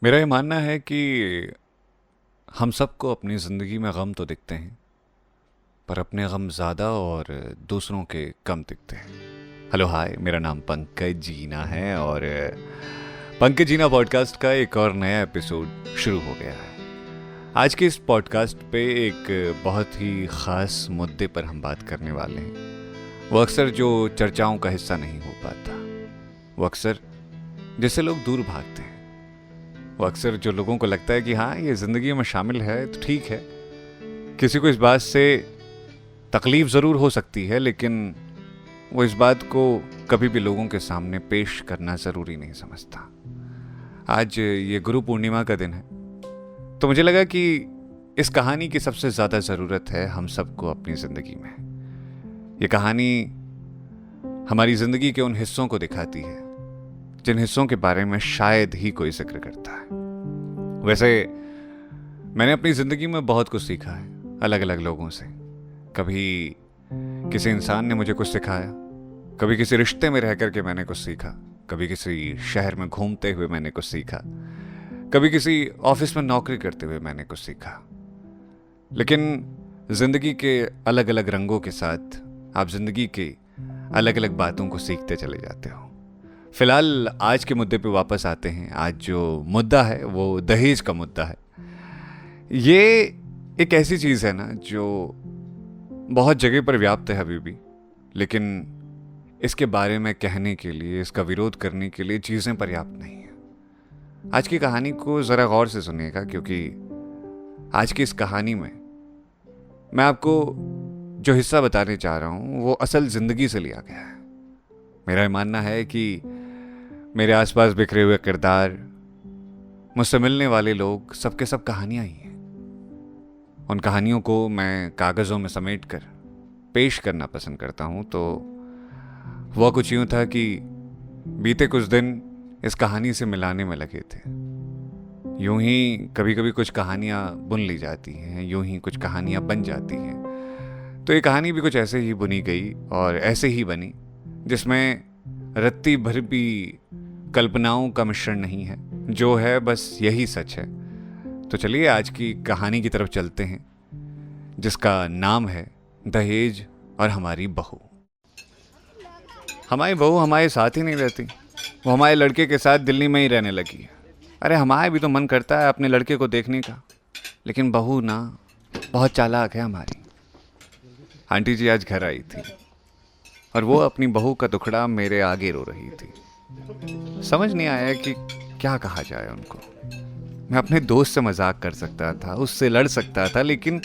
मेरा ये मानना है कि हम सबको अपनी ज़िंदगी में गम तो दिखते हैं, पर अपने गम ज़्यादा और दूसरों के कम दिखते हैं। हेलो हाय, मेरा नाम पंकज जीना है और पंकज जीना पॉडकास्ट का एक और नया एपिसोड शुरू हो गया है। आज के इस पॉडकास्ट पे एक बहुत ही ख़ास मुद्दे पर हम बात करने वाले हैं। वो अक्सर जो चर्चाओं का हिस्सा नहीं हो पाता, वो अक्सर जिससे लोग दूर भागते हैं, वो अक्सर जो लोगों को लगता है कि हाँ, ये ज़िंदगी में शामिल है तो ठीक है। किसी को इस बात से तकलीफ़ ज़रूर हो सकती है, लेकिन वो इस बात को कभी भी लोगों के सामने पेश करना ज़रूरी नहीं समझता। आज ये गुरु पूर्णिमा का दिन है, तो मुझे लगा कि इस कहानी की सबसे ज़्यादा ज़रूरत है हम सबको अपनी ज़िंदगी में। ये कहानी हमारी ज़िंदगी के उन हिस्सों को दिखाती है जिन हिस्सों के बारे में शायद ही कोई जिक्र करता है। वैसे मैंने अपनी ज़िंदगी में बहुत कुछ सीखा है अलग अलग लोगों से। कभी किसी इंसान ने मुझे कुछ सिखाया, कभी किसी रिश्ते में रह करके मैंने कुछ सीखा, कभी किसी शहर में घूमते हुए मैंने कुछ सीखा, कभी किसी ऑफिस में नौकरी करते हुए मैंने कुछ सीखा। लेकिन ज़िंदगी के अलग अलग रंगों के साथ आप ज़िंदगी की अलग अलग बातों को सीखते चले जाते हो। फिलहाल आज के मुद्दे पे वापस आते हैं। आज जो मुद्दा है वो दहेज का मुद्दा है। ये एक ऐसी चीज़ है ना जो बहुत जगह पर व्याप्त है अभी भी, लेकिन इसके बारे में कहने के लिए, इसका विरोध करने के लिए चीज़ें पर्याप्त नहीं है। आज की कहानी को ज़रा गौर से सुनिएगा, क्योंकि आज की इस कहानी में मैं आपको जो हिस्सा बताने चाह रहा हूँ वो असल ज़िंदगी से लिया गया है। मेरा मानना है कि मेरे आसपास बिखरे हुए किरदार, मुझसे मिलने वाले लोग, सबके सब कहानियां ही हैं। उन कहानियों को मैं कागज़ों में समेट कर पेश करना पसंद करता हूं। तो वह कुछ यूं था कि बीते कुछ दिन इस कहानी से मिलाने में लगे थे। यूं ही कभी कभी कुछ कहानियां बुन ली जाती हैं, यूं ही कुछ कहानियां बन जाती हैं। तो ये कहानी भी कुछ ऐसे ही बुनी गई और ऐसे ही बनी, जिसमें रत्ती भर भी कल्पनाओं का मिश्रण नहीं है। जो है बस यही सच है। तो चलिए आज की कहानी की तरफ चलते हैं, जिसका नाम है दहेज और हमारी बहू। हमारी बहू हमारे साथ ही नहीं रहती, वो हमारे लड़के के साथ दिल्ली में ही रहने लगी। अरे हमारे भी तो मन करता है अपने लड़के को देखने का, लेकिन बहू ना बहुत चालाक है हमारी। आंटी जी आज घर आई थी और वो अपनी बहू का दुखड़ा मेरे आगे रो रही थी। समझ नहीं आया कि क्या कहा जाए उनको। मैं अपने दोस्त से मजाक कर सकता था, उससे लड़ सकता था, लेकिन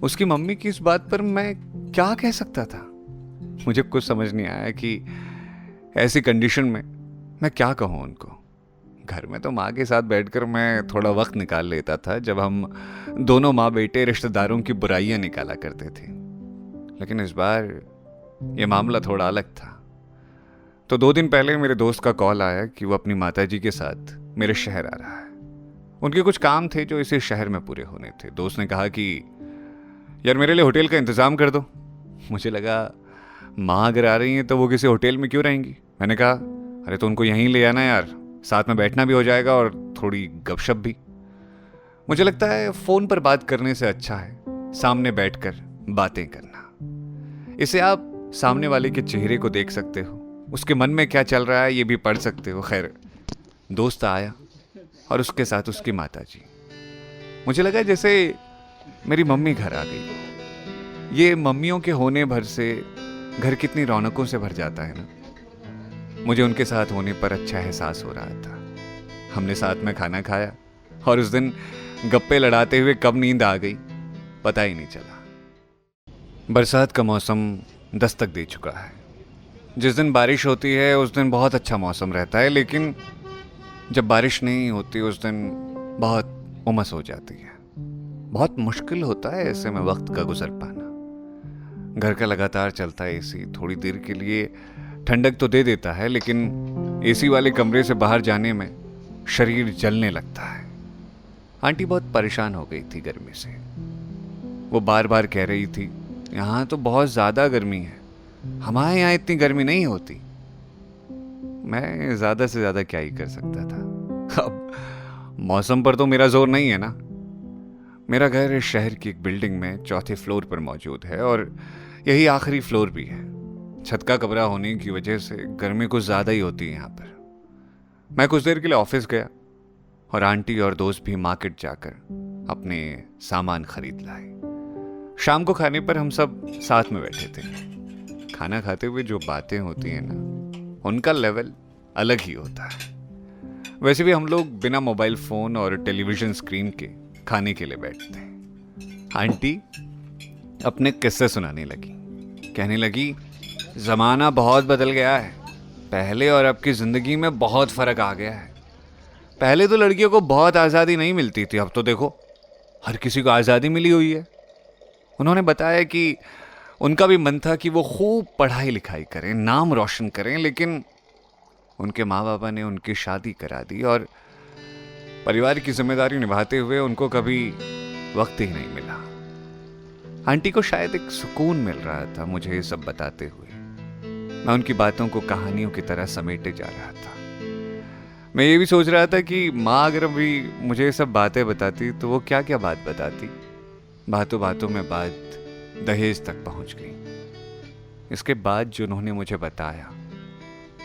उसकी मम्मी की इस बात पर मैं क्या कह सकता था। मुझे कुछ समझ नहीं आया कि ऐसी कंडीशन में मैं क्या कहूँ उनको। घर में तो माँ के साथ बैठकर मैं थोड़ा वक्त निकाल लेता था, जब हम दोनों माँ बेटे रिश्तेदारों की बुराइयां निकाला करते थे। लेकिन इस बार ये मामला थोड़ा अलग था। तो 2 दिन पहले मेरे दोस्त का कॉल आया कि वो अपनी माताजी के साथ मेरे शहर आ रहा है। उनके कुछ काम थे जो इसी शहर में पूरे होने थे। दोस्त ने कहा कि यार मेरे लिए होटल का इंतज़ाम कर दो। मुझे लगा माँ अगर आ रही हैं तो वो किसी होटल में क्यों रहेंगी। मैंने कहा अरे तो उनको यहीं ले आना यार, साथ में बैठना भी हो जाएगा और थोड़ी गपशप भी। मुझे लगता है फ़ोन पर बात करने से अच्छा है सामने बैठकर बातें करना। इसे आप सामने वाले के चेहरे को देख सकते हो, उसके मन में क्या चल रहा है ये भी पढ़ सकते हो। खैर, दोस्त आया और उसके साथ उसकी माताजी। मुझे लगा जैसे मेरी मम्मी घर आ गई। ये मम्मियों के होने भर से घर कितनी रौनकों से भर जाता है ना। मुझे उनके साथ होने पर अच्छा एहसास हो रहा था। हमने साथ में खाना खाया और उस दिन गप्पे लड़ाते हुए कब नींद आ गई पता ही नहीं चला। बरसात का मौसम दस्तक दे चुका है। जिस दिन बारिश होती है उस दिन बहुत अच्छा मौसम रहता है, लेकिन जब बारिश नहीं होती उस दिन बहुत उमस हो जाती है। बहुत मुश्किल होता है ऐसे में वक्त का गुजर पाना। घर का लगातार चलता है एसी, थोड़ी देर के लिए ठंडक तो दे देता है, लेकिन एसी वाले कमरे से बाहर जाने में शरीर जलने लगता है। आंटी बहुत परेशान हो गई थी गर्मी से। वो बार बार कह रही थी यहाँ तो बहुत ज़्यादा गर्मी है, हमारे यहाँ इतनी गर्मी नहीं होती। मैं ज़्यादा से ज़्यादा क्या ही कर सकता था। अब मौसम पर तो मेरा जोर नहीं है ना। मेरा घर इस शहर की एक बिल्डिंग में चौथे फ्लोर पर मौजूद है और यही आखिरी फ्लोर भी है। छत का कमरा होने की वजह से गर्मी कुछ ज़्यादा ही होती है यहाँ पर। मैं कुछ देर के लिए ऑफिस गया और आंटी और दोस्त भी मार्केट जाकर अपने सामान खरीद लाए। शाम को खाने पर हम सब साथ में बैठे थे। खाना खाते हुए जो बातें होती हैं ना, उनका लेवल अलग ही होता है। वैसे भी हम लोग बिना मोबाइल फोन और टेलीविजन स्क्रीन के खाने के लिए बैठते हैं। आंटी अपने किस्से सुनाने लगी। कहने लगी, ज़माना बहुत बदल गया है। पहले और अब की ज़िंदगी में बहुत फ़र्क आ गया है। पहले तो लड़कियों को बहुत आज़ादी नहीं मिलती थी, अब तो देखो हर किसी को आज़ादी मिली हुई है। उन्होंने बताया कि उनका भी मन था कि वो खूब पढ़ाई लिखाई करें, नाम रोशन करें, लेकिन उनके माँ बापा ने उनकी शादी करा दी और परिवार की जिम्मेदारी निभाते हुए उनको कभी वक्त ही नहीं मिला। आंटी को शायद एक सुकून मिल रहा था मुझे ये सब बताते हुए। मैं उनकी बातों को कहानियों की तरह समेटे जा रहा था। मैं ये भी सोच रहा था कि माँ अगर अभी मुझे ये सब बातें बताती तो वो क्या क्या बात बताती। बातों बातों में बात दहेज तक पहुंच गई। इसके बाद जो उन्होंने मुझे बताया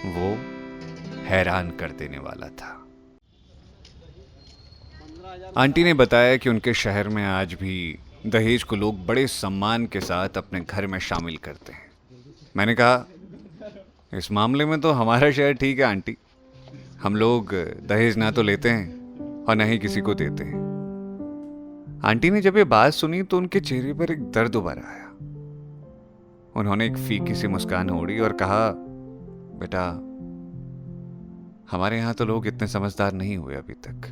वो हैरान कर देने वाला था। आंटी ने बताया कि उनके शहर में आज भी दहेज को लोग बड़े सम्मान के साथ अपने घर में शामिल करते हैं। मैंने कहा, इस मामले में तो हमारा शहर ठीक है आंटी। हम लोग दहेज ना तो लेते हैं और ना ही किसी को देते हैं। आंटी ने जब ये बात सुनी तो उनके चेहरे पर एक दर्द उभर आया। उन्होंने एक फीकी सी मुस्कान ओढ़ी और कहा, बेटा, हमारे यहां तो लोग इतने समझदार नहीं हुए अभी तक।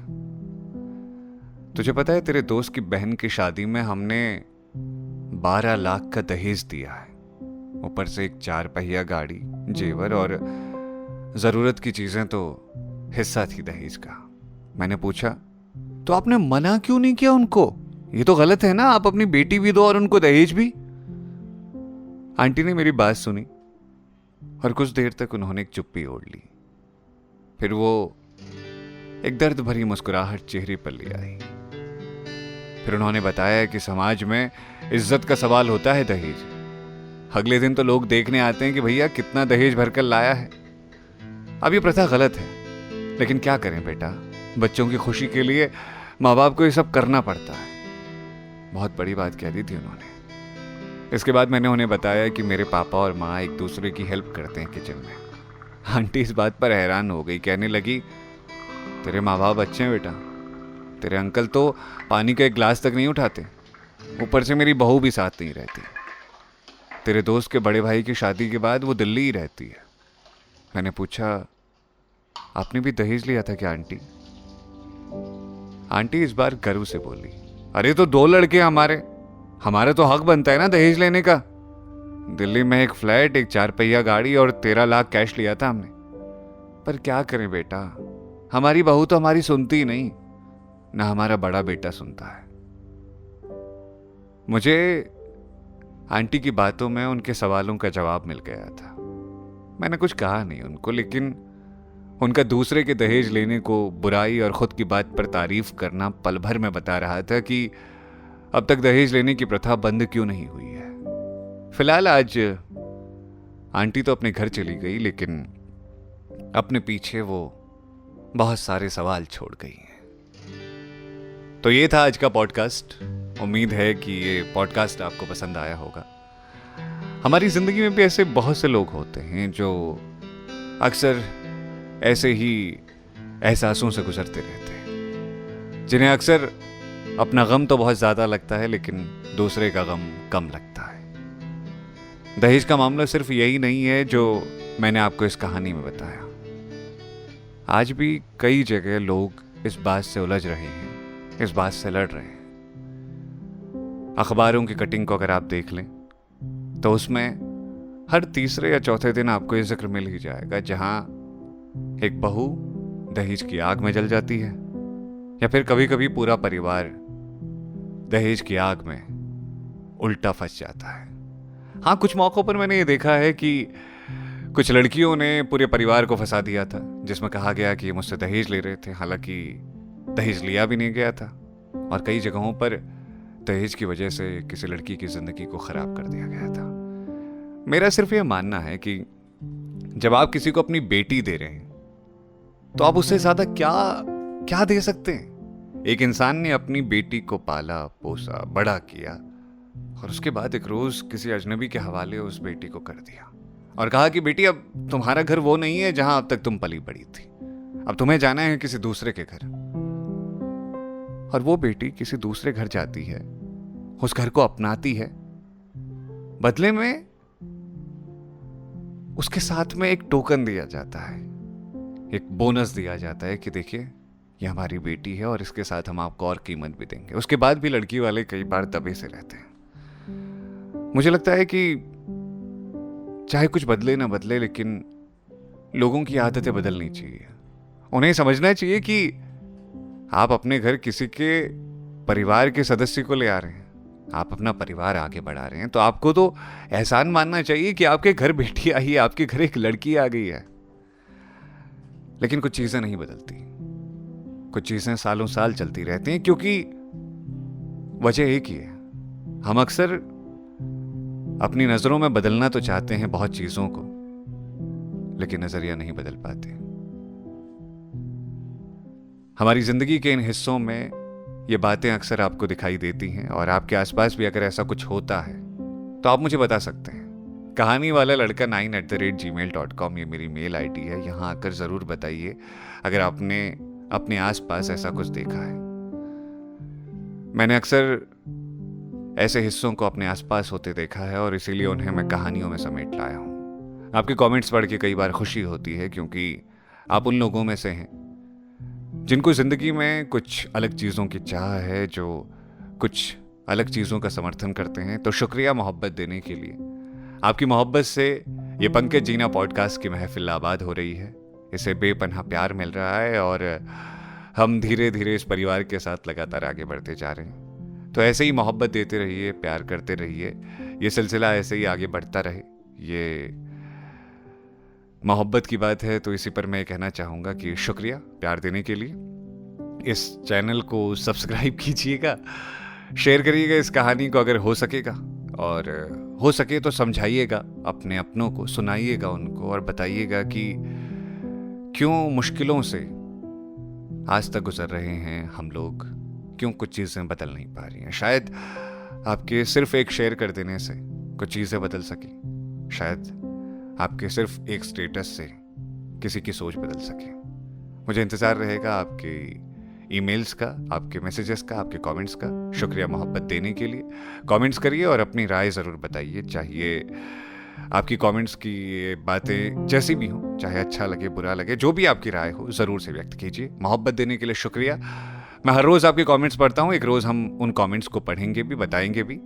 तुझे पता है, तेरे दोस्त की बहन की शादी में हमने 12 लाख का दहेज दिया है। ऊपर से एक 4 पहिया गाड़ी, जेवर और जरूरत की चीजें तो हिस्सा थी दहेज का। मैंने पूछा, तो आपने मना क्यों नहीं किया उनको? ये तो गलत है ना, आप अपनी बेटी भी दो और उनको दहेज भी। आंटी ने मेरी बात सुनी और कुछ देर तक उन्होंने एक चुप्पी ओढ़ ली। फिर वो एक दर्द भरी मुस्कुराहट चेहरे पर ले आई। फिर उन्होंने बताया कि समाज में इज्जत का सवाल होता है दहेज। अगले दिन तो लोग देखने आते हैं कि भैया कितना दहेज भरकर लाया है। अब ये प्रथा गलत है, लेकिन क्या करें बेटा, बच्चों की खुशी के लिए माँ बाप को ये सब करना पड़ता है। बहुत बड़ी बात कह दी थी उन्होंने। इसके बाद मैंने उन्हें बताया कि मेरे पापा और माँ एक दूसरे की हेल्प करते हैं किचन में। आंटी इस बात पर हैरान हो गई। कहने लगी, तेरे माँ बाप अच्छे हैं बेटा। तेरे अंकल तो पानी का एक गिलास तक नहीं उठाते, ऊपर से मेरी बहू भी साथ नहीं रहती। तेरे दोस्त के बड़े भाई की शादी के बाद वो दिल्ली ही रहती है। मैंने पूछा, आपने भी दहेज लिया था क्या आंटी? आंटी इस बार गर्व से बोली, अरे तो 2 लड़के हमारा तो हक बनता है ना दहेज लेने का। दिल्ली में एक फ्लैट, एक 4 पहिया गाड़ी और 13 लाख कैश लिया था हमने। पर क्या करें बेटा, हमारी बहू तो हमारी सुनती ही नहीं, ना हमारा बड़ा बेटा सुनता है। मुझे आंटी की बातों में उनके सवालों का जवाब मिल गया था। मैंने कुछ कहा नहीं उनको, लेकिन उनका दूसरे के दहेज लेने को बुराई और खुद की बात पर तारीफ करना पल भर में बता रहा था कि अब तक दहेज लेने की प्रथा बंद क्यों नहीं हुई है। फिलहाल आज आंटी तो अपने घर चली गई, लेकिन अपने पीछे वो बहुत सारे सवाल छोड़ गई हैं। तो ये था आज का पॉडकास्ट। उम्मीद है कि ये पॉडकास्ट आपको पसंद आया होगा। हमारी जिंदगी में भी ऐसे बहुत से लोग होते हैं जो अक्सर ऐसे ही एहसासों से गुजरते रहते हैं, जिन्हें अक्सर अपना गम तो बहुत ज़्यादा लगता है, लेकिन दूसरे का गम कम लगता है। दहेज का मामला सिर्फ यही नहीं है जो मैंने आपको इस कहानी में बताया। आज भी कई जगह लोग इस बात से उलझ रहे हैं, इस बात से लड़ रहे हैं। अखबारों की कटिंग को अगर आप देख लें तो उसमें हर तीसरे या चौथे दिन आपको ये जिक्र मिल ही जाएगा जहां एक बहू दहेज की आग में जल जाती है, या फिर कभी कभी पूरा परिवार दहेज की आग में उल्टा फंस जाता है। हाँ, कुछ मौकों पर मैंने ये देखा है कि कुछ लड़कियों ने पूरे परिवार को फंसा दिया था, जिसमें कहा गया कि ये मुझसे दहेज ले रहे थे। हालांकि दहेज लिया भी नहीं गया था और कई जगहों पर दहेज की वजह से किसी लड़की की जिंदगी को खराब कर दिया गया था। मेरा सिर्फ यह मानना है कि जब आप किसी को अपनी बेटी दे रहे हैं तो आप उससे ज्यादा क्या क्या दे सकते हैं। एक इंसान ने अपनी बेटी को पाला पोसा बड़ा किया और उसके बाद एक रोज किसी अजनबी के हवाले उस बेटी को कर दिया और कहा कि बेटी अब तुम्हारा घर वो नहीं है जहां अब तक तुम पली बड़ी थी, अब तुम्हें जाना है किसी दूसरे के घर। और वो बेटी किसी दूसरे घर जाती है, उस घर को अपनाती है, बदले में उसके साथ में एक टोकन दिया जाता है, एक बोनस दिया जाता है कि देखिए ये हमारी बेटी है और इसके साथ हम आपको और कीमत भी देंगे। उसके बाद भी लड़की वाले कई बार दबे से रहते हैं। मुझे लगता है कि चाहे कुछ बदले ना बदले, लेकिन लोगों की आदतें बदलनी चाहिए। उन्हें समझना चाहिए कि आप अपने घर किसी के परिवार के सदस्य को ले आ रहे हैं, आप अपना परिवार आगे बढ़ा रहे हैं, तो आपको तो एहसान मानना चाहिए कि आपके घर बेटी आई है, आपके घर एक लड़की आ गई है। लेकिन कुछ चीजें नहीं बदलती, कुछ चीजें सालों साल चलती रहती हैं, क्योंकि वजह एक ही है, हम अक्सर अपनी नजरों में बदलना तो चाहते हैं बहुत चीजों को, लेकिन नजरिया नहीं बदल पाते। हमारी जिंदगी के इन हिस्सों में ये बातें अक्सर आपको दिखाई देती हैं और आपके आसपास भी अगर ऐसा कुछ होता है तो आप मुझे बता सकते हैं। कहानी वाला लड़का 9@gmail.com ये मेरी मेल आईडी है। यहाँ आकर ज़रूर बताइए अगर आपने अपने आसपास ऐसा कुछ देखा है। मैंने अक्सर ऐसे हिस्सों को अपने आसपास होते देखा है और इसीलिए उन्हें मैं कहानियों में समेट लाया हूँ। आपके कमेंट्स पढ़ के कई बार खुशी होती है, क्योंकि आप उन लोगों में से हैं जिनको ज़िंदगी में कुछ अलग चीज़ों की चाह है, जो कुछ अलग चीज़ों का समर्थन करते हैं। तो शुक्रिया मोहब्बत देने के लिए। आपकी मोहब्बत से ये पंकज जीना पॉडकास्ट की महफिल आबाद हो रही है, इसे बेपनाह प्यार मिल रहा है और हम धीरे धीरे इस परिवार के साथ लगातार आगे बढ़ते जा रहे हैं। तो ऐसे ही मोहब्बत देते रहिए, प्यार करते रहिए, ये सिलसिला ऐसे ही आगे बढ़ता रहे। ये मोहब्बत की बात है तो इसी पर मैं कहना चाहूँगा कि शुक्रिया प्यार देने के लिए। इस चैनल को सब्सक्राइब कीजिएगा, शेयर करिएगा इस कहानी को अगर हो सकेगा, और हो सके तो समझाइएगा अपने अपनों को, सुनाइएगा उनको और बताइएगा कि क्यों मुश्किलों से आज तक गुजर रहे हैं हम लोग, क्यों कुछ चीज़ें बदल नहीं पा रही हैं। शायद आपके सिर्फ एक शेयर कर देने से कुछ चीज़ें बदल सके, शायद आपके सिर्फ एक स्टेटस से किसी की सोच बदल सके। मुझे इंतज़ार रहेगा आपके ईमेल्स का, आपके मैसेजेस का, आपके कमेंट्स का। शुक्रिया मोहब्बत देने के लिए। कमेंट्स करिए और अपनी राय ज़रूर बताइए, चाहिए आपकी कमेंट्स की बातें जैसी भी हों, चाहे अच्छा लगे बुरा लगे, जो भी आपकी राय हो ज़रूर से व्यक्त कीजिए। मोहब्बत देने के लिए शुक्रिया। मैं हर रोज़ आपके कमेंट्स पढ़ता हूँ, एक रोज़ हम उन कमेंट्स को पढ़ेंगे भी, बताएंगे भी।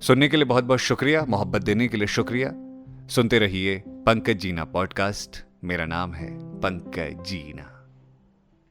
सुनने के लिए बहुत बहुत शुक्रिया, मोहब्बत देने के लिए शुक्रिया। सुनते रहिए पंकज जीना पॉडकास्ट। मेरा नाम है पंकज जीना।